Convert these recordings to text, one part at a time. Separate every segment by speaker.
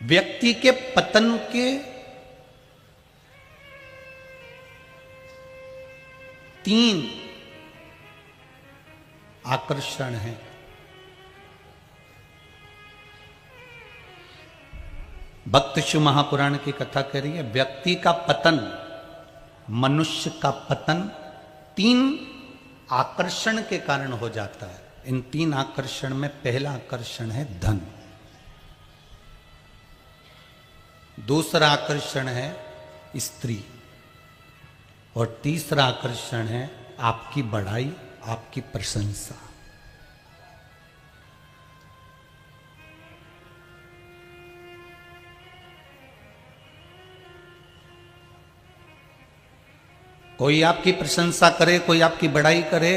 Speaker 1: व्यक्ति के पतन के 3 आकर्षण हैं। भक्त शिव महापुराण की कथा कह रही है, व्यक्ति का पतन, मनुष्य का पतन 3 आकर्षण के कारण हो जाता है। इन 3 आकर्षण में पहला आकर्षण है धन, दूसरा आकर्षण है स्त्री, और तीसरा आकर्षण है आपकी बड़ाई, आपकी प्रशंसा। कोई आपकी प्रशंसा करे, कोई आपकी बड़ाई करे,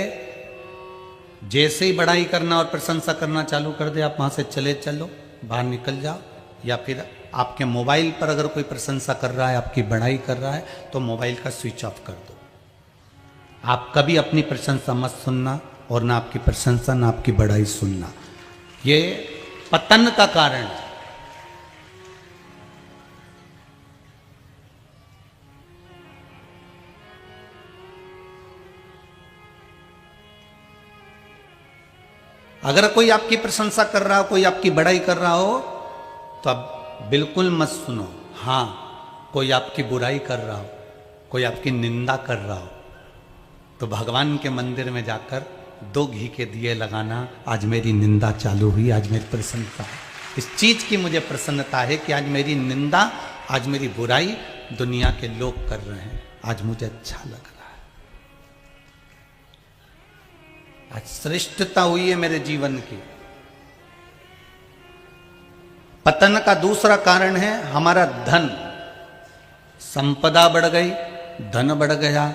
Speaker 1: जैसे ही बड़ाई करना और प्रशंसा करना चालू कर दे, आप वहां से चले चलो, बाहर निकल जाओ। या फिर आपके मोबाइल पर अगर कोई प्रशंसा कर रहा है, आपकी बड़ाई कर रहा है, तो मोबाइल का स्विच ऑफ कर दो। आप कभी अपनी प्रशंसा मत सुनना, और ना आपकी प्रशंसा ना आपकी बड़ाई सुनना। ये पतन का कारण है। अगर कोई आपकी प्रशंसा कर रहा हो, कोई आपकी बड़ाई कर रहा हो, तो आप बिल्कुल मत सुनो। हाँ, कोई आपकी बुराई कर रहा हो, कोई आपकी निंदा कर रहा हो, तो भगवान के मंदिर में जाकर 2 घी के दिए लगाना। आज मेरी निंदा चालू हुई, आज मेरी प्रसन्नता है, इस चीज की मुझे प्रसन्नता है कि आज मेरी निंदा, आज मेरी बुराई दुनिया के लोग कर रहे हैं, आज मुझे अच्छा लग रहा है, आज श्रेष्ठता हुई है मेरे जीवन की। पतन का दूसरा कारण है हमारा धन। संपदा बढ़ गई, धन बढ़ गया,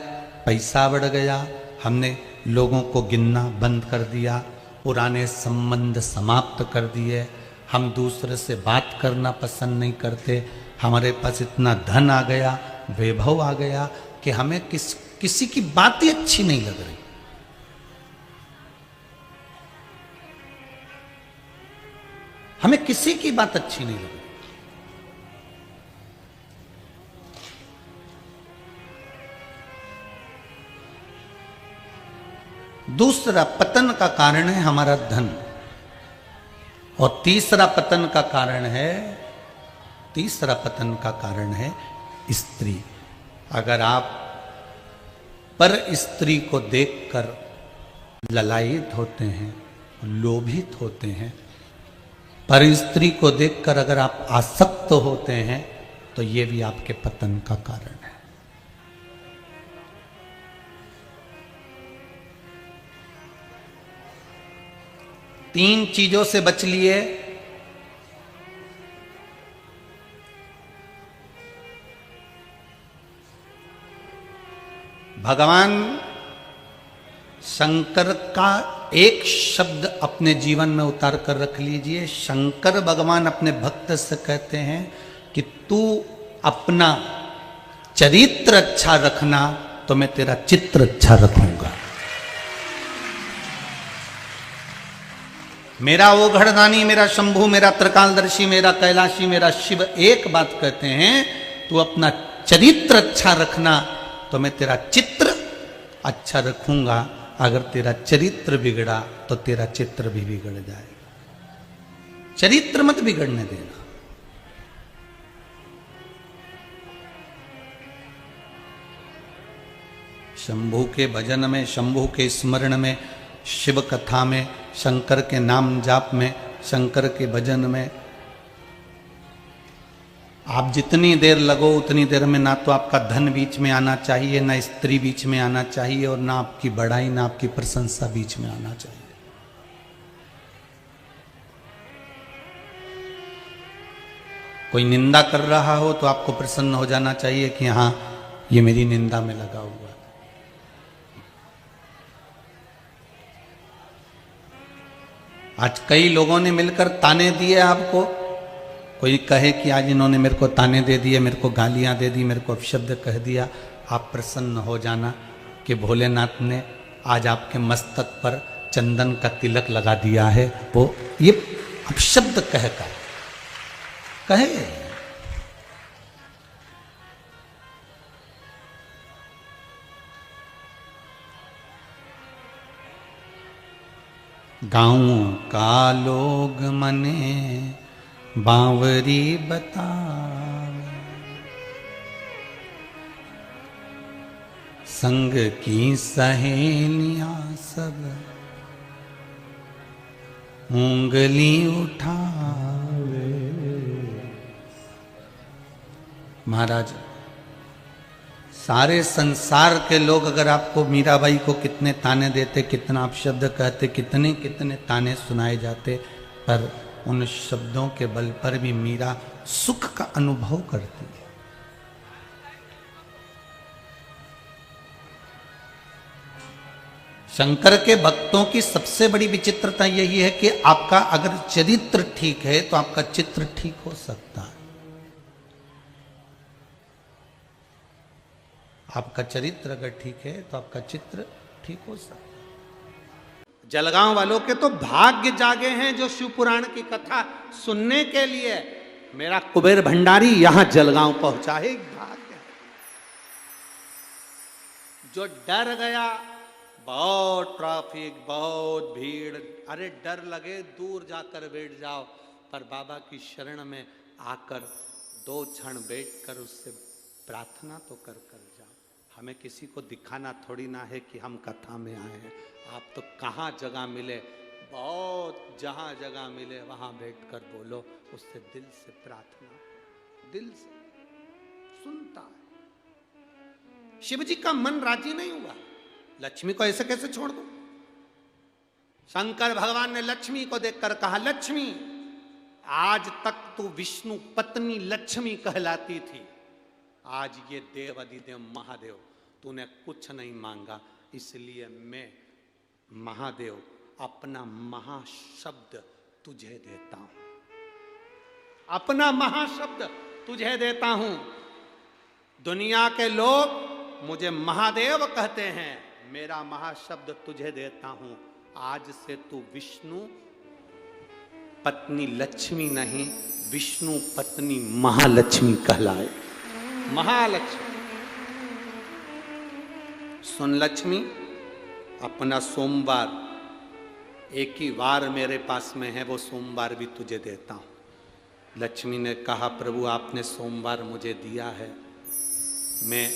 Speaker 1: पैसा बढ़ गया, हमने लोगों को गिनना बंद कर दिया, पुराने संबंध समाप्त कर दिए, हम दूसरे से बात करना पसंद नहीं करते, हमारे पास इतना धन आ गया, वैभव आ गया कि हमें किसी की बात ही अच्छी नहीं लग रही। हमें किसी की बात अच्छी नहीं लगी। दूसरा पतन का कारण है हमारा धन, और तीसरा पतन का कारण है स्त्री। अगर आप पर स्त्री को देखकर ललायित होते हैं, लोभित होते हैं, पर स्त्री को देखकर अगर आप आसक्त होते हैं, तो ये भी आपके पतन का कारण है। तीन चीजों से बच लिए। भगवान शंकर का एक शब्द अपने जीवन में उतार कर रख लीजिए। शंकर भगवान अपने भक्त से कहते हैं कि तू अपना चरित्र अच्छा रखना, तो मैं तेरा चित्र अच्छा रखूंगा। मेरा वो घड़दानी, मेरा शंभु, मेरा त्रिकालदर्शी, मेरा कैलाशी, मेरा शिव एक बात कहते हैं, तू अपना चरित्र अच्छा रखना, तो मैं तेरा चित्र अच्छा रखूंगा। अगर तेरा चरित्र बिगड़ा तो तेरा चित्र भी बिगड़ जाएगा। चरित्र मत बिगड़ने देना। शंभु के भजन में, शंभु के स्मरण में, शिव कथा में, शंकर के नाम जाप में, शंकर के भजन में आप जितनी देर लगो, उतनी देर में ना तो आपका धन बीच में आना चाहिए, ना स्त्री बीच में आना चाहिए, और ना आपकी बड़ाई, ना आपकी प्रशंसा बीच में आना चाहिए। कोई निंदा कर रहा हो तो आपको प्रसन्न हो जाना चाहिए कि हाँ, ये मेरी निंदा में लगा हुआ है। आज कई लोगों ने मिलकर ताने दिए आपको। कोई कहे कि आज इन्होंने मेरे को ताने दे दिए, मेरे को गालियां दे दी, मेरे को अपशब्द कह दिया। आप प्रसन्न हो जाना कि भोलेनाथ ने आज आपके मस्तक पर चंदन का तिलक लगा दिया है, वो ये अपशब्द कहकर। कहे। गाँव का लोग मने बावरी बतावे, संग की सहेलियां सब उंगली उठावे। महाराज, सारे संसार के लोग अगर आपको मीराबाई को कितने ताने देते, कितना अपशब्द कहते, कितने कितने ताने सुनाए जाते, पर उन शब्दों के बल पर भी मीरा सुख का अनुभव करती है। शंकर के भक्तों की सबसे बड़ी विचित्रता यही है कि आपका अगर चरित्र ठीक है तो आपका चित्र ठीक हो सकता है। आपका चरित्र अगर ठीक है तो आपका चित्र ठीक हो सकता है। जलगांव वालों के तो भाग्य जागे हैं जो शिव पुराण की कथा सुनने के लिए मेरा कुबेर भंडारी यहां जलगांव पहुंचा है। भाग्य है। जो डर गया, बहुत ट्रैफिक, बहुत भीड़, अरे डर लगे दूर जाकर बैठ जाओ, पर बाबा की शरण में आकर 2 क्षण बैठकर उससे प्रार्थना तो कर जाओ। हमें किसी को दिखाना थोड़ी ना है कि हम कथा में आए हैं। आप तो कहाँ जगह मिले, बहुत जहाँ जगह मिले वहाँ बैठकर बोलो, उससे दिल से प्रार्थना, दिल से सुनता है। शिव जी का मन राजी नहीं हुआ, लक्ष्मी को ऐसे कैसे छोड़ दूं? शंकर भगवान ने लक्ष्मी को देखकर कहा, लक्ष्मी, आज तक तू विष्णु पत्नी लक्ष्मी कहलाती थी, आज ये देव अधिदेव महादेव, तूने कुछ नहीं मांगा, इसलिए मैं महादेव अपना महाशब्द तुझे देता हूं, अपना महाशब्द तुझे देता हूं। दुनिया के लोग मुझे महादेव कहते हैं, मेरा महाशब्द तुझे देता हूं। आज से तू विष्णु पत्नी लक्ष्मी नहीं, विष्णु पत्नी महालक्ष्मी कहलाए। महालक्ष्मी। सुन लक्ष्मी, अपना सोमवार एक ही वार मेरे पास में है, वो सोमवार भी तुझे देता हूं। लक्ष्मी ने कहा, प्रभु आपने सोमवार मुझे दिया है, मैं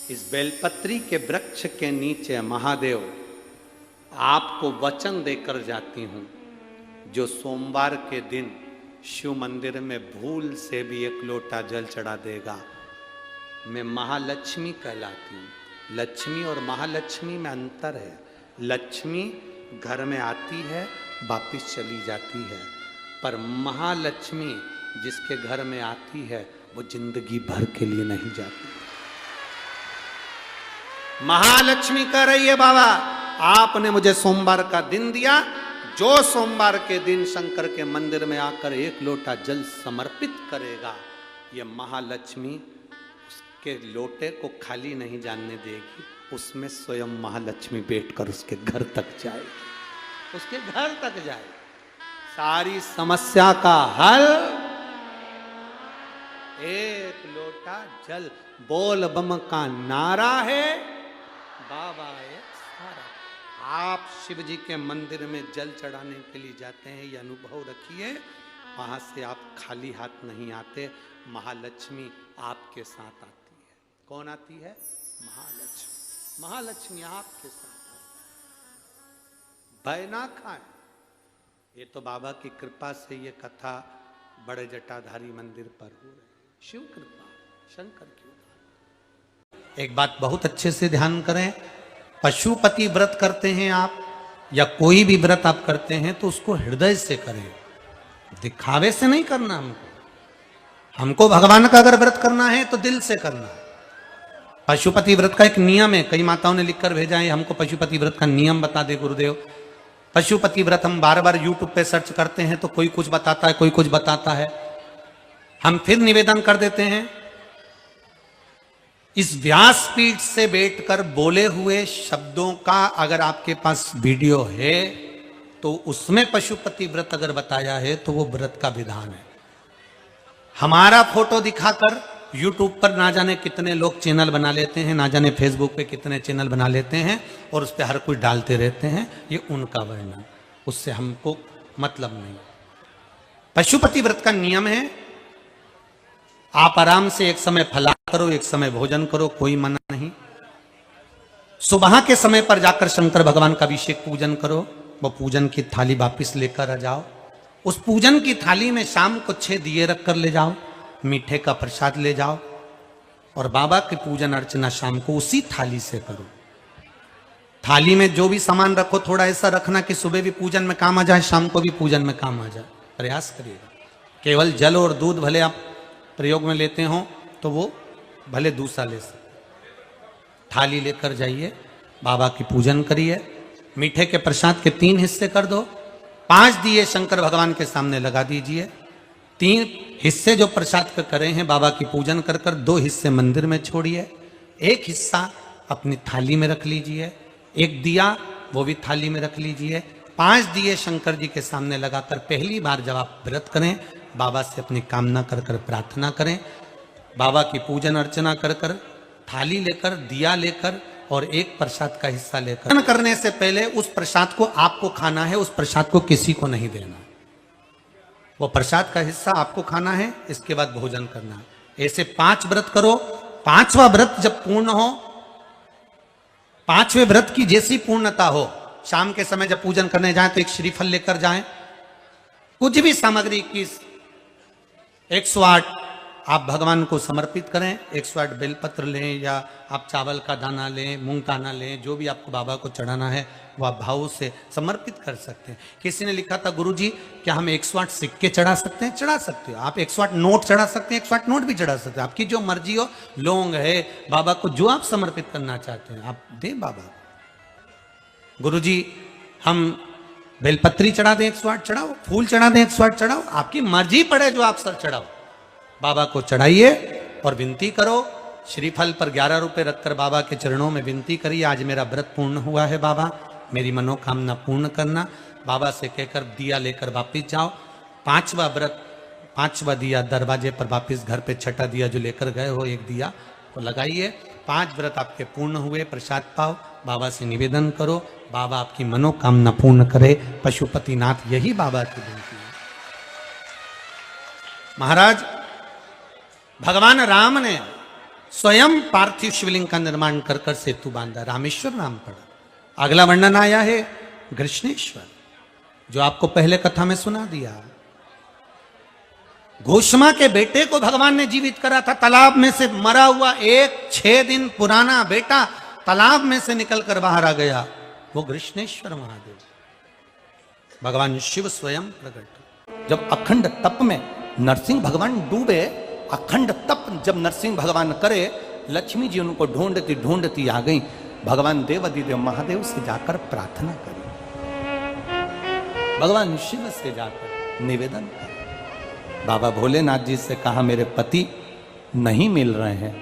Speaker 1: इस बेलपत्री के वृक्ष के नीचे महादेव आपको वचन देकर जाती हूं, जो सोमवार के दिन शिव मंदिर में भूल से भी 1 लोटा जल चढ़ा देगा, मैं महालक्ष्मी कहलाती हूँ। लक्ष्मी और महालक्ष्मी में अंतर है। लक्ष्मी घर में आती है, वापिस चली जाती है, पर महालक्ष्मी जिसके घर में आती है वो जिंदगी भर के लिए नहीं जाती। महालक्ष्मी कह रही है, बाबा आपने मुझे सोमवार का दिन दिया, जो सोमवार के दिन शंकर के मंदिर में आकर 1 लोटा जल समर्पित करेगा, ये महालक्ष्मी उसके लोटे को खाली नहीं जानने देगी, उसमें स्वयं महालक्ष्मी बैठकर उसके घर तक जाए, उसके घर तक जाए। सारी समस्या का हल 1 लोटा जल, बोल बम का नारा है, बाबा है सारा। आप शिव जी के मंदिर में जल चढ़ाने के लिए जाते हैं, ये अनुभव रखिए, वहां से आप खाली हाथ नहीं आते, महालक्ष्मी आपके साथ आती है। कौन आती है? महालक्ष्मी। महालक्ष्मी आपके साथ भय ना खाएं। ये तो बाबा की कृपा से ये कथा बड़े जटाधारी मंदिर पर हो रही है, शिव कृपा, शंकर की। एक बात बहुत अच्छे से ध्यान करें, पशुपति व्रत करते हैं आप या कोई भी व्रत आप करते हैं तो उसको हृदय से करें, दिखावे से नहीं करना। हमको भगवान का अगर व्रत करना है तो दिल से करना है। पशुपति व्रत का एक नियम है, कई माताओं ने लिखकर भेजा है हमको पशुपति व्रत का नियम बता दे गुरुदेव। पशुपति व्रत हम बार बार यूट्यूब पे सर्च करते हैं तो कोई कुछ बताता है, कोई कुछ बताता है। हम फिर निवेदन कर देते हैं, इस व्यासपीठ से बैठकर बोले हुए शब्दों का अगर आपके पास वीडियो है तो उसमें पशुपति व्रत अगर बताया है तो वो व्रत का विधान है। हमारा फोटो दिखाकर यूट्यूब पर ना जाने कितने लोग चैनल बना लेते हैं, ना जाने फेसबुक पे कितने चैनल बना लेते हैं और उस पर हर कोई डालते रहते हैं। ये उनका वर्णन, उससे हमको मतलब नहीं। पशुपति व्रत का नियम है, आप आराम से एक समय फलाहार करो, एक समय भोजन करो, कोई मना नहीं। सुबह के समय पर जाकर शंकर भगवान का अभिषेक पूजन करो, वो पूजन की थाली वापिस लेकर आ जाओ। उस पूजन की थाली में शाम को 6 दिए रख कर ले जाओ, मीठे का प्रसाद ले जाओ और बाबा की पूजन अर्चना शाम को उसी थाली से करो। थाली में जो भी सामान रखो थोड़ा ऐसा रखना कि सुबह भी पूजन में काम आ जाए, शाम को भी पूजन में काम आ जाए। प्रयास करिएगा। केवल जल और दूध भले आप प्रयोग में लेते हो तो वो भले दूसरा ले सकते। थाली लेकर जाइए, बाबा की पूजन करिए, मीठे के प्रसाद के 3 हिस्से कर दो, 5 दिए शंकर भगवान के सामने लगा दीजिए। 3 हिस्से जो प्रसाद के करे हैं बाबा की पूजन कर कर 2 हिस्से मंदिर में छोड़िए, 1 हिस्सा अपनी थाली में रख लीजिए, 1 दिया वो भी थाली में रख लीजिए। 5 दिए शंकर जी के सामने लगाकर पहली बार जब आप व्रत करें बाबा से अपनी कामना कर कर प्रार्थना करें। बाबा की पूजन अर्चना कर कर थाली लेकर, दिया लेकर और 1 प्रसाद का हिस्सा लेकर करने से पहले उस प्रसाद को आपको खाना है, उस प्रसाद को किसी को नहीं देना। वो प्रसाद का हिस्सा आपको खाना है, इसके बाद भोजन करना है। ऐसे 5 व्रत करो। 5वां व्रत जब पूर्ण हो, 5वें व्रत की जैसी पूर्णता हो, शाम के समय जब पूजन करने जाएं तो एक श्रीफल लेकर जाएं, कुछ भी सामग्री की 108 आप भगवान को समर्पित करें। 108 बेलपत्र लें या आप चावल का दाना लें, मूंग दाना लें, जो भी आपको बाबा को चढ़ाना है वो आप भाव से समर्पित कर सकते हैं। किसी ने लिखा था गुरुजी क्या हम 108 सिक्के चढ़ा सकते हैं? चढ़ा सकते हो आप। 108 नोट चढ़ा सकते हैं, 108 नोट भी चढ़ा सकते हैं, आपकी जो मर्जी हो। लौंग है, बाबा को जो आप समर्पित करना चाहते हैं आप दें बाबा। गुरुजी हम बेलपत्री चढ़ा दें 108 चढ़ाओ, फूल चढ़ा दें 108 चढ़ाओ, आपकी मर्जी पड़े जो आप सर चढ़ाओ। बाबा को चढ़ाइए और विनती करो। श्रीफल पर 11 रुपए रखकर बाबा के चरणों में विनती करिए, आज मेरा व्रत पूर्ण हुआ है बाबा, मेरी मनोकामना पूर्ण करना। बाबा से कहकर दिया लेकर वापिस जाओ। 5वां व्रत, 5वां दिया दरवाजे पर वापिस घर पे, 6ठा दिया जो लेकर गए हो 1 दिया तो लगाइए। 5 व्रत आपके पूर्ण हुए, प्रसाद पाओ, बाबा से निवेदन करो, बाबा आपकी मनोकामना पूर्ण करे। पशुपतिनाथ यही बाबा की विनती है। महाराज भगवान राम ने स्वयं पार्थिव शिवलिंग का निर्माण कर कर सेतु बांधा, रामेश्वर नाम पड़ा। अगला वर्णन आया है कृष्णेश्वर, जो आपको पहले कथा में सुना दिया। घोषमा के बेटे को भगवान ने जीवित करा था, तालाब में से मरा हुआ एक 6 दिन पुराना बेटा तालाब में से निकलकर बाहर आ गया, वो कृष्णेश्वर महादेव भगवान शिव स्वयं प्रकट। जब अखंड तप में नरसिंह भगवान डूबे, अखंड तप जब नरसिंह भगवान करे, लक्ष्मी जी उनको ढूंढती ढूंढती आ गई। भगवान देवादिदेव महादेव से जाकर प्रार्थना करी, भगवान शिव से जाकर निवेदन करी। बाबा भोलेनाथ जी से कहा मेरे पति नहीं मिल रहे हैं,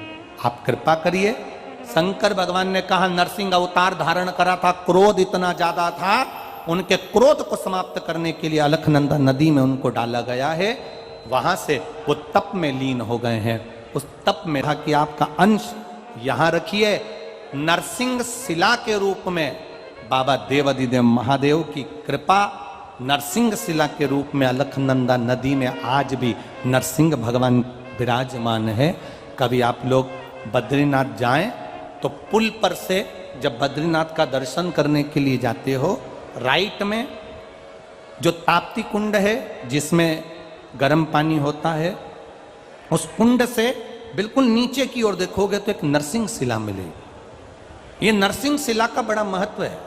Speaker 1: आप कृपा करिए। शंकर भगवान ने कहा नरसिंह अवतार धारण करा था, क्रोध इतना ज्यादा था, उनके क्रोध को समाप्त करने के लिए अलखनंदा नदी में उनको डाला गया है, वहां से वो तप में लीन हो गए हैं। उस तप में कहा कि आपका अंश यहां रखिए। नरसिंह शिला के रूप में बाबा देवादिदेव महादेव की कृपा नरसिंह शिला के रूप में अलखनंदा नदी में आज भी नरसिंह भगवान विराजमान है। कभी आप लोग बद्रीनाथ जाएं तो पुल पर से जब बद्रीनाथ का दर्शन करने के लिए जाते हो, राइट में जो ताप्ती कुंड है जिसमें गर्म पानी होता है, उस कुंड से बिल्कुल नीचे की ओर देखोगे तो एक नरसिंह शिला मिलेगी। ये नरसिंह शिला का बड़ा महत्व है।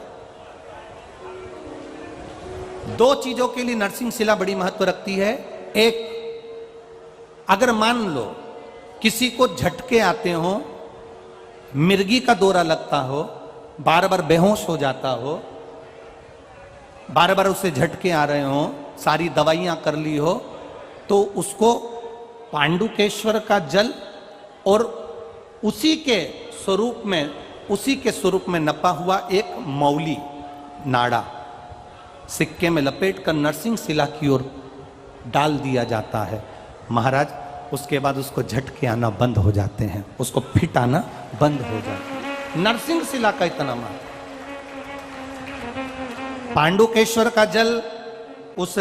Speaker 1: 2 चीजों के लिए नरसिंह शिला बड़ी महत्व रखती है। एक, अगर मान लो किसी को झटके आते हो, मिर्गी का दौरा लगता हो, बार बार बेहोश हो जाता हो, बार बार उसे झटके आ रहे हो, सारी दवाइयां कर ली हो, तो उसको पांडुकेश्वर का जल और उसी के स्वरूप में नपा हुआ एक मौली नाड़ा सिक्के में लपेटकर नरसिंह शिला की ओर डाल दिया जाता है। महाराज उसके बाद उसको झटके आना बंद हो जाते हैं, उसको फिट आना बंद हो जाता है। नरसिंह शिला का इतना महत्व। पांडुकेश्वर का जल उस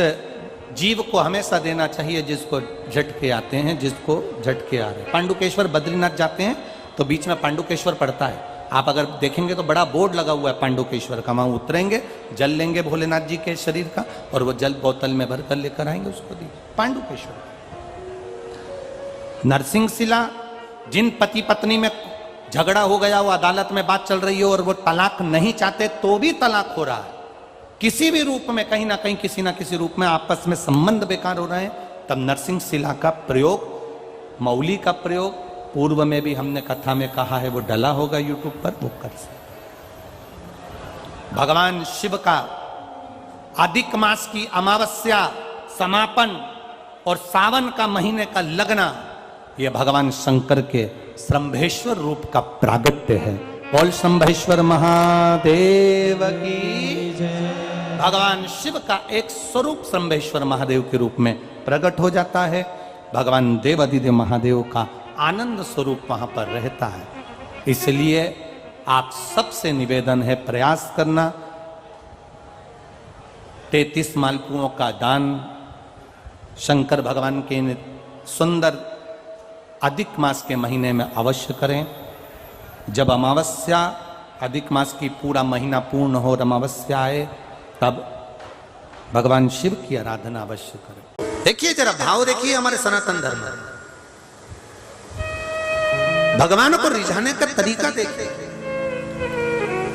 Speaker 1: जीव को हमेशा देना चाहिए जिसको झटके आते हैं, जिसको झटके आ रहे हैं। पांडुकेश्वर बद्रीनाथ जाते हैं तो बीच में पांडुकेश्वर पड़ता है, आप अगर देखेंगे तो बड़ा बोर्ड लगा हुआ है पांडुकेश्वर का। वहां उतरेंगे, जल लेंगे भोलेनाथ जी के शरीर का और वो जल बोतल में भरकर लेकर आएंगे, उसको दी पांडुकेश्वर। नरसिंह शिला, जिन पति पत्नी में झगड़ा हो गया, वो अदालत में बात चल रही हो और वो तलाक नहीं चाहते तो भी तलाक हो रहा है, किसी भी रूप में, कहीं ना कहीं किसी ना किसी रूप में आपस में संबंध बेकार हो रहे हैं, तब नरसिंह शिला का प्रयोग, मौली का प्रयोग, पूर्व में भी हमने कथा में कहा है, वो डला होगा यूट्यूब पर, वो कर सकते। भगवान शिव का अधिक मास की अमावस्या समापन और सावन का महीने का लगना, यह भगवान शंकर के श्रंभेश्वर रूप का प्रागट्य है। बोल शंभेश्वर महादेव की जय। भगवान शिव का एक स्वरूप शंभेश्वर महादेव के रूप में प्रकट हो जाता है। भगवान देवादिदेव महादेव का आनंद स्वरूप वहां पर रहता है। इसलिए आप सबसे निवेदन है, प्रयास करना, 33 मालपुओं का दान शंकर भगवान के सुंदर अधिक मास के महीने में अवश्य करें। जब अमावस्या, अधिक मास की पूरा महीना पूर्ण हो और अमावस्या आए, तब भगवान शिव की आराधना अवश्य करें। देखिए जरा भाव देखिए हमारे सनातन धर्म में, भगवान को रिझाने का तरीका देखिए।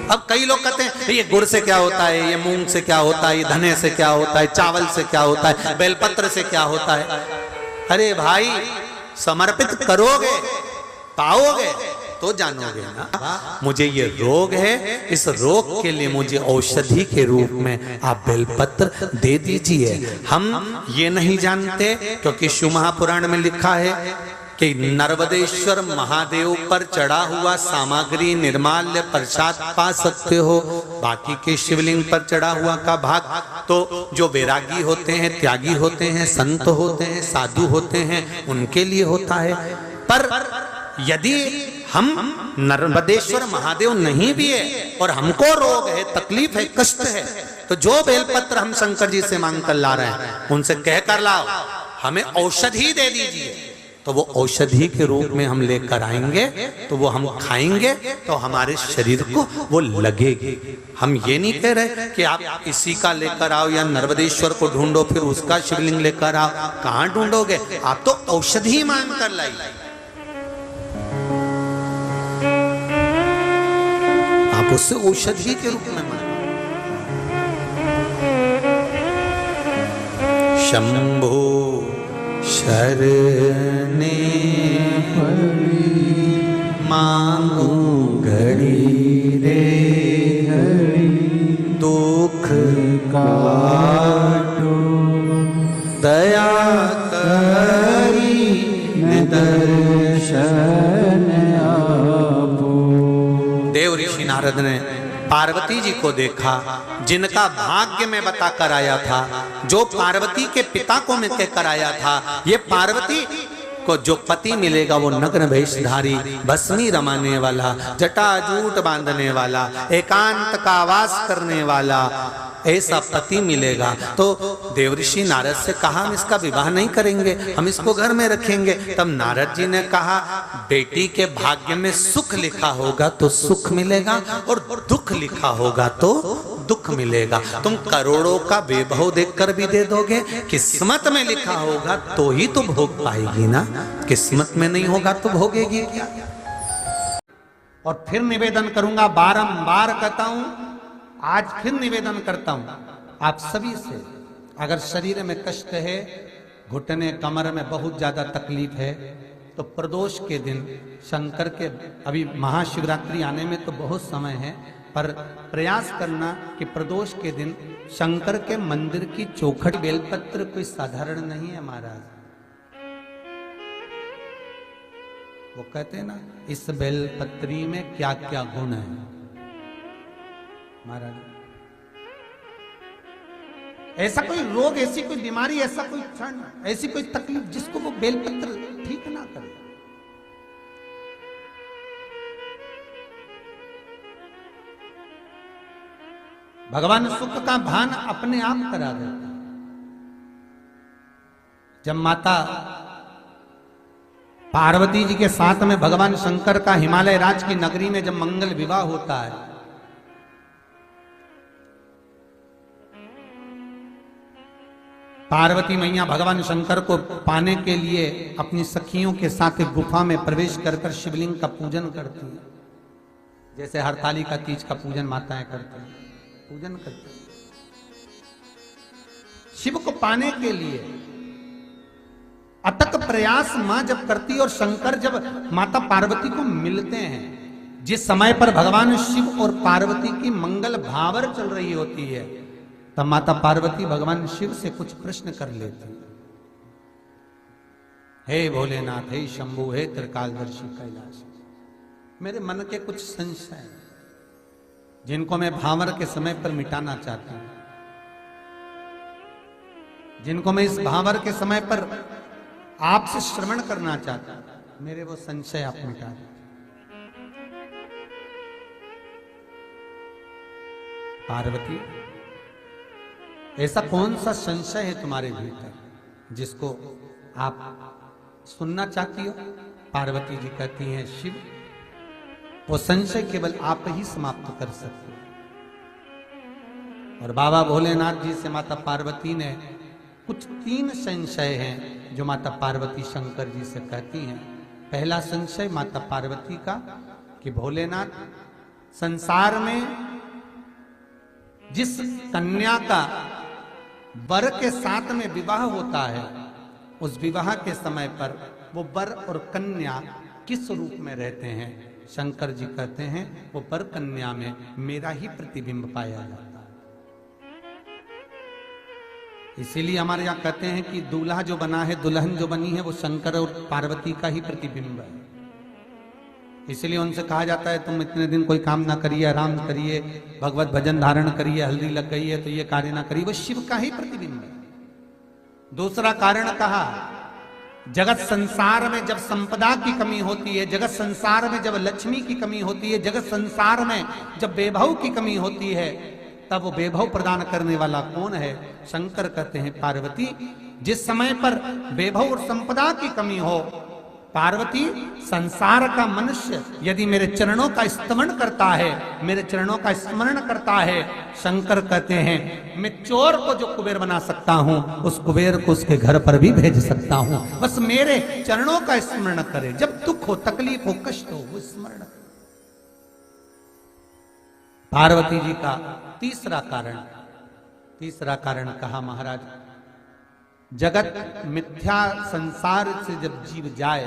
Speaker 1: अब कई लोग कहते हैं ये गुड़ से क्या होता है, ये मूंग से क्या होता है, ये धने से क्या होता है, चावल से क्या होता है, बेलपत्र से क्या होता है। अरे भाई, समर्पित करोगे, पाओगे तो जानोगे ना। मुझे ये रोग है, इस रोग के लिए मुझे औषधि के रूप में आप बेलपत्र दे दीजिए। हम ये नहीं जानते, क्योंकि शिव महापुराण में लिखा है कि नर्मदेश्वर महादेव पर चढ़ा हुआ सामग्री निर्माल्य प्रसाद पा सकते हो, बाकी के शिवलिंग पर चढ़ा हुआ का भाग तो जो वैरागी होते हैं, त्यागी होते हैं, संत होते हैं, साधु होते हैं, उनके लिए होता है। पर यदि हम नर्मदेश्वर महादेव नहीं भी है और हमको रोग है, तकलीफ है, कष्ट है, तो जो बेलपत्र हम शंकर जी से मांग कर ला रहे हैं, उनसे कह कर लाओ हमें औषधि दे दीजिए, तो वो औषधि के रूप में हम लेकर आएंगे, तो वो हम खाएंगे तो हमारे शरीर को वो लगेगी। हम ये नहीं कह रहे कि आप इसी का लेकर आओ या नर्मदेश्वर को ढूंढो फिर उसका शिवलिंग लेकर आओ। कहाँ ढूंढोगे आप, तो औषधि मांग कर लाइए। आप उससे औषधि के रूप में मांगे। शंभो शरणे पड़ी मांगू घड़ी रे घड़ी, दुख काटो दया करी दर्शन आपो। देव ऋषि नारद ने पार्वती जी को देखा, जिनका भाग्य में बताकर आया था, जो पार्वती के पिता को मैं कहकर आया था, ये पार्वती को जो पति मिलेगा वो नग्न वेशधारी, भस्मी रमाने वाला, जटाजूट बांधने वाला, एकांत का वास करने वाला, ऐसा पति मिलेगा। तो देवऋषि नारद से कहा हम इसका विवाह नहीं करेंगे, हम इसको घर में रखेंगे। तब नारद जी ने कहा बेटी के भाग्य में सुख लिखा होगा तो सुख मिलेगा और दुख लिखा होगा तो दुख मिलेगा। तुम करोड़ों का वैभव देखकर भी दे दोगे, किस्मत में लिखा होगा तो ही तो भोग पाएगी ना, किस्मत में नहीं होगा तो भोगेगी क्या। और फिर निवेदन करूंगा, बारंबार कहता हूं, आज फिर निवेदन करता हूं आप सभी से, अगर शरीर में कष्ट है, घुटने कमर में बहुत ज्यादा तकलीफ है, तो प्रदोष के दिन शंकर के, अभी महाशिवरात्रि आने में तो बहुत समय है, पर प्रयास करना कि प्रदोष के दिन शंकर के मंदिर की चौखट, बेलपत्र कोई साधारण नहीं है महाराज। वो कहते हैं ना, इस बेलपत्री में क्या क्या गुण है महाराज। ऐसा कोई रोग, ऐसी कोई बीमारी, ऐसा कोई क्षण, ऐसी कोई तकलीफ जिसको वो बेलपत्र भगवान सुख का भान अपने आप करा देता। जब माता पार्वती जी के साथ में भगवान शंकर का हिमालय राज की नगरी में जब मंगल विवाह होता है, पार्वती मैया भगवान शंकर को पाने के लिए अपनी सखियों के साथ एक गुफा में प्रवेश कर कर शिवलिंग का पूजन करती है, जैसे हरतालिका तीज का पूजन माताएं करती हैं, पूजन करती हैं। शिव को पाने के लिए अथक प्रयास मां जब करती है और शंकर जब माता पार्वती को मिलते हैं, जिस समय पर भगवान शिव और पार्वती की मंगल भावर चल रही होती है, तब माता पार्वती भगवान शिव से कुछ प्रश्न कर लेती। हे भोलेनाथ, हे शंभु, हे त्रिकालदर्शी कैलाश, मेरे मन के कुछ संशय जिनको मैं भावर के समय पर मिटाना चाहती हूं, जिनको मैं इस भावर के समय पर आपसे श्रवण करना चाहता हूं, मेरे वो संशय आप मिटा दें। पार्वती, ऐसा कौन सा संशय है तुम्हारे भीतर जिसको आप सुनना चाहती हो? पार्वती जी कहती हैं, शिव, वो संशय केवल आप ही समाप्त कर सकते हो। और बाबा भोलेनाथ जी से माता पार्वती ने कुछ 3 संशय हैं जो माता पार्वती शंकर जी से कहती हैं। पहला संशय माता पार्वती का कि भोलेनाथ, संसार में जिस कन्या का वर के साथ में विवाह होता है, उस विवाह के समय पर वो वर और कन्या किस रूप में रहते हैं? शंकर जी कहते हैं वो वर कन्या में मेरा ही प्रतिबिंब पाया जाता है। इसीलिए हमारे यहां कहते हैं कि दूल्हा जो बना है, दुल्हन जो बनी है, वो शंकर और पार्वती का ही प्रतिबिंब है। इसलिए उनसे कहा जाता है तुम इतने दिन कोई काम ना करिए, आराम करिए, भगवत भजन धारण करिए, हल्दी लग गई है तो ये कार्य ना करिए, वो शिव का ही प्रतिबिंब है। दूसरा कारण कहा, जगत संसार में जब संपदा की कमी होती है, जगत संसार में जब लक्ष्मी की कमी होती है, जगत संसार में जब वैभव की कमी होती है, तब वो वैभव प्रदान करने वाला कौन है? शंकर कहते हैं पार्वती, जिस समय पर वैभव और संपदा की कमी हो, पार्वती, संसार का मनुष्य यदि मेरे चरणों का स्तमन करता है, मेरे चरणों का स्मरण करता है, शंकर कहते हैं मैं चोर को जो कुबेर बना सकता हूं, उस कुबेर को उसके घर पर भी भेज सकता हूं, बस मेरे चरणों का स्मरण करे। जब दुख हो, तकलीफ हो, कष्ट हो, वो स्मरण करे। पार्वती जी का तीसरा कारण कहा, महाराज, जगत मिथ्या संसार से जब जीव जाए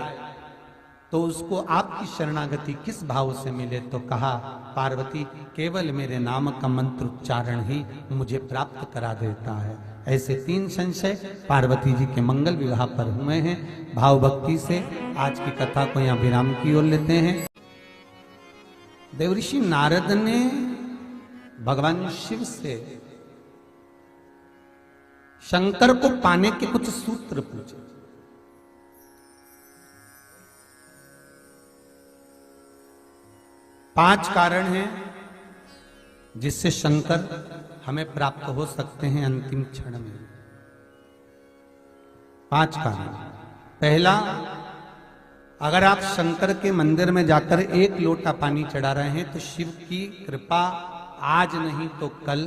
Speaker 1: तो उसको आपकी शरणागति किस भाव से मिले? तो कहा, पार्वती, केवल मेरे नाम का मंत्र उच्चारण ही मुझे प्राप्त करा देता है। ऐसे 3 संशय पार्वती जी के मंगल विवाह पर हुए हैं। भाव भक्ति से आज की कथा को यहां विराम की ओर लेते हैं। देवऋषि नारद ने भगवान शिव से शंकर को पाने के कुछ सूत्र पूछे। पांच कारण हैं जिससे शंकर हमें प्राप्त हो सकते हैं अंतिम क्षण में। 5 कारण। पहला, अगर आप शंकर के मंदिर में जाकर 1 लोटा पानी चढ़ा रहे हैं तो शिव की कृपा आज नहीं तो कल,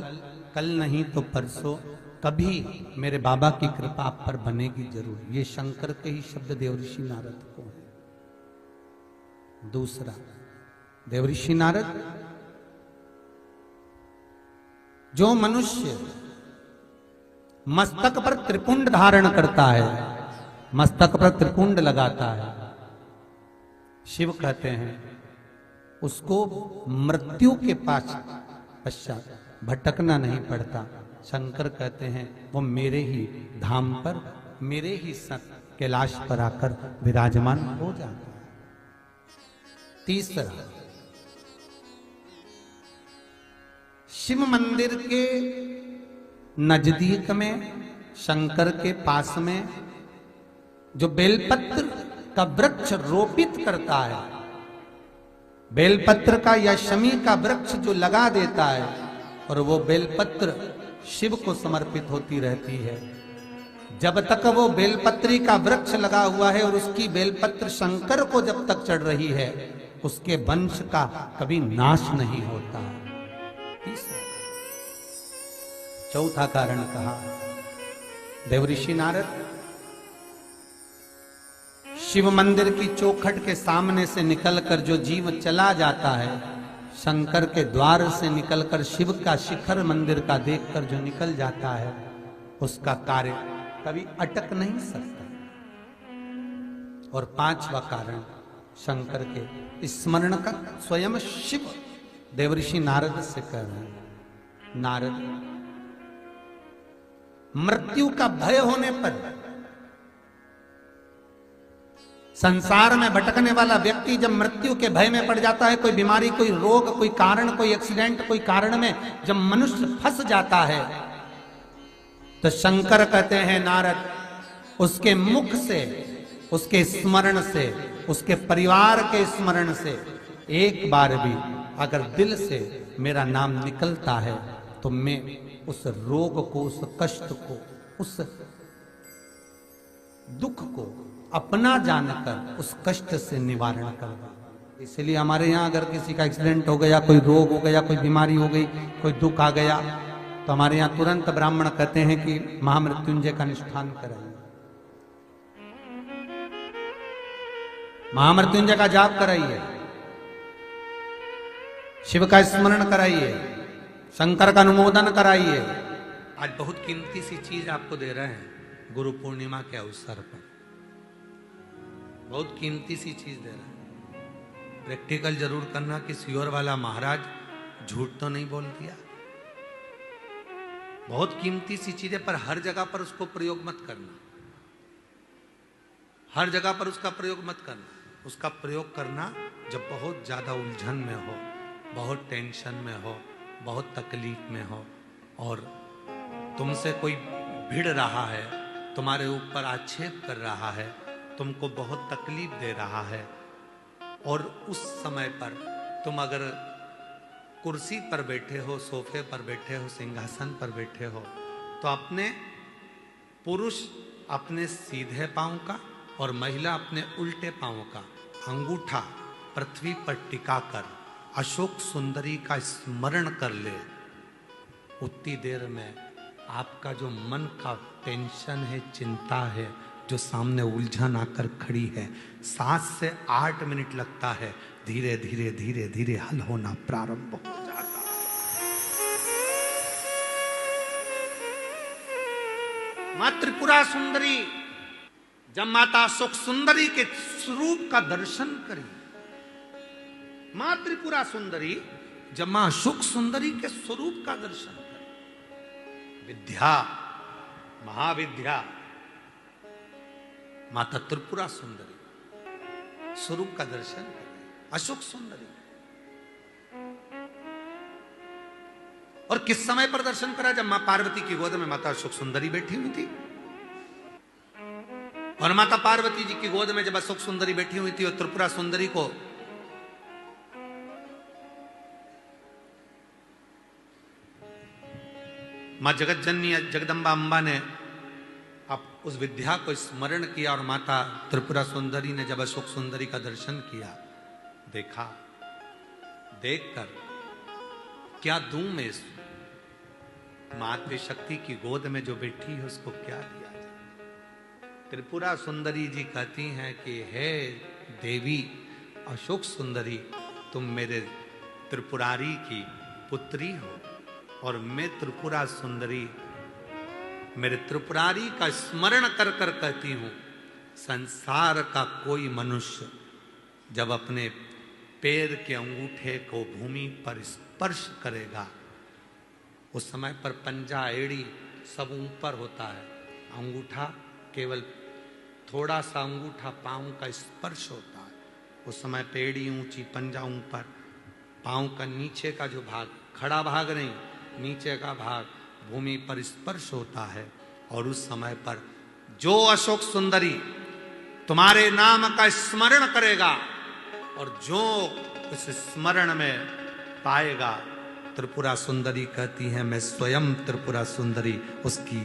Speaker 1: कल नहीं तो परसों, कभी मेरे बाबा की कृपा आप पर बनेगी जरूर। ये शंकर के ही शब्द देवऋषि नारद को है। दूसरा, देवऋषि नारद, जो मनुष्य मस्तक पर त्रिपुंड धारण करता है, मस्तक पर त्रिपुंड लगाता है, शिव कहते हैं उसको मृत्यु के पश्चात भटकना नहीं पड़ता। शंकर कहते हैं वो मेरे ही धाम पर, मेरे ही कैलाश पर आकर विराजमान हो जाता है। तीसरा, शिव मंदिर के नजदीक में, शंकर के पास में जो बेलपत्र का वृक्ष रोपित करता है, बेलपत्र का या शमी का वृक्ष जो लगा देता है, और वो बेलपत्र शिव को समर्पित होती रहती है। जब तक वो बेलपत्री का वृक्ष लगा हुआ है और उसकी बेलपत्र शंकर को जब तक चढ़ रही है, उसके वंश का कभी नाश नहीं होता। चौथा कारण कहा, देवऋषि नारद शिव मंदिर की चौखट के सामने से निकलकर जो जीव चला जाता है, शंकर के द्वार से निकलकर शिव का शिखर मंदिर का देखकर जो निकल जाता है, उसका कार्य कभी अटक नहीं सकता। और पांचवा कारण शंकर के स्मरण का स्वयं शिव देवऋषि नारद से कह रहे हैं। नारद, मृत्यु का भय होने पर संसार में भटकने वाला व्यक्ति जब मृत्यु के भय में पड़ जाता है, कोई बीमारी, कोई रोग, कोई कारण, कोई एक्सीडेंट, कोई कारण में जब मनुष्य फंस जाता है, तो शंकर कहते हैं नारद, उसके मुख से, उसके स्मरण से, उसके परिवार के स्मरण से एक बार भी अगर दिल से मेरा नाम निकलता है, तो मैं उस रोग को, उस कष्ट को, उस दुख को अपना जानकर उस कष्ट से निवारण कर। इसलिए हमारे यहाँ अगर किसी का एक्सीडेंट हो गया, कोई रोग हो गया, कोई बीमारी हो गई, कोई दुख आ गया, तो हमारे यहाँ तुरंत ब्राह्मण कहते हैं कि महामृत्युंजय का अनुष्ठान कराइए, महामृत्युंजय का जाप कराइए, शिव का स्मरण कराइए, शंकर का अनुमोदन कराइए। आज बहुत कीमती सी चीज आपको दे रहे हैं गुरु पूर्णिमा के अवसर पर, बहुत कीमती सी चीज दे रहे हैं। प्रैक्टिकल जरूर करना कि सियोर वाला महाराज झूठ तो नहीं बोल दिया। बहुत कीमती सी चीज है, पर हर जगह पर उसको प्रयोग मत करना, हर जगह पर उसका प्रयोग मत करना। उसका प्रयोग करना जब बहुत ज्यादा उलझन में हो, बहुत टेंशन में हो, बहुत तकलीफ में हो, और तुमसे कोई भिड़ रहा है, तुम्हारे ऊपर आक्षेप कर रहा है, तुमको बहुत तकलीफ दे रहा है, और उस समय पर तुम अगर कुर्सी पर बैठे हो, सोफे पर बैठे हो, सिंहासन पर बैठे हो, तो अपने पुरुष अपने सीधे पांव का और महिला अपने उल्टे पांव का अंगूठा पृथ्वी पर टिकाकर अशोक सुंदरी का स्मरण कर ले। उतनी देर में आपका जो मन का टेंशन है, चिंता है, जो सामने उलझन आकर खड़ी है, 7 से 8 मिनट लगता है, धीरे धीरे धीरे धीरे हल होना प्रारंभ हो जाता है। मां त्रिपुरा सुंदरी जब माता सुख सुंदरी के स्वरूप का दर्शन करी, मां त्रिपुरा सुंदरी जब मां सुख सुंदरी के स्वरूप का दर्शन करी, विद्या, महाविद्या माता त्रिपुरा सुंदरी स्वरूप का दर्शन करें, अशोक सुंदरी। और किस समय पर दर्शन करा? जब मां पार्वती की गोद में माता अशोक सुंदरी बैठी हुई थी। और माता पार्वती जी की गोद में जब अशोक सुंदरी बैठी हुई थी और त्रिपुरा सुंदरी को मां जगत जननी जगदम्बा अम्बा ने अब उस विद्या को स्मरण किया, और माता त्रिपुरा सुंदरी ने जब अशोक सुंदरी का दर्शन किया, देखा, देखकर क्या दूं मैं इस मातृ शक्ति की गोद में जो बैठी है उसको क्या दिया जाए? त्रिपुरा सुंदरी जी कहती हैं कि हे देवी अशोक सुंदरी, तुम मेरे त्रिपुरारी की पुत्री हो, और मैं त्रिपुरा सुंदरी मेरे त्रिपुरारी का स्मरण कर कर कहती हूं, संसार का कोई मनुष्य जब अपने पैर के अंगूठे को भूमि पर स्पर्श करेगा, उस समय पर पंजा एड़ी सब ऊपर होता है, अंगूठा केवल थोड़ा सा अंगूठा पांव का स्पर्श होता है। उस समय पेड़ी ऊंची, पंजा ऊपर, पांव का नीचे का जो भाग, खड़ा भाग नहीं, नीचे का भाग भूमि पर स्पर्श होता है। और उस समय पर जो अशोक सुंदरी तुम्हारे नाम का स्मरण करेगा और जो उस स्मरण में पाएगा त्रिपुरा सुंदरी कहती है मैं स्वयं त्रिपुरा सुंदरी, उसकी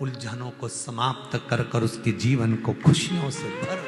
Speaker 1: उलझनों को समाप्त कर कर उसके जीवन को खुशियों से भर